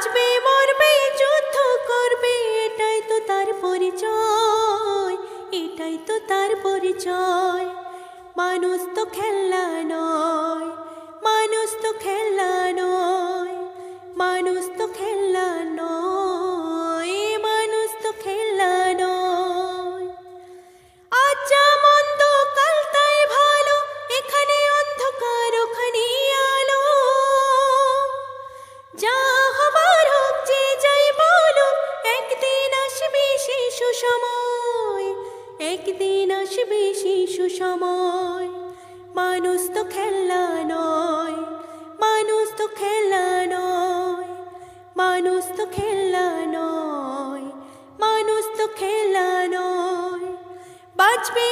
বাঁচবে মরবে যুদ্ধ করবে, এটাই তো তার পরিচয়, এটাই তো তার পরিচয়। মানুষ তো খেলনা নয়, মানুষ তো খেলনা নয়, মানুষ তো খেলনা নয়, মানুষ তো খেলনা নয়। আজ যা মন্দ কাল তাই ভালো, এখানে অন্ধকার ওখানে আলো। যা হবার হোক যে যাই বলো, একদিন আসবে সেই সুসময়, একদিন আসবে সেই সুসময়। মানুষ তো খেলনা নয়, মানুষ তো খেলনা নয়, মানুষ তো খেলনা নয়, মানুষ তো খেলনা নয়। বাঁচবে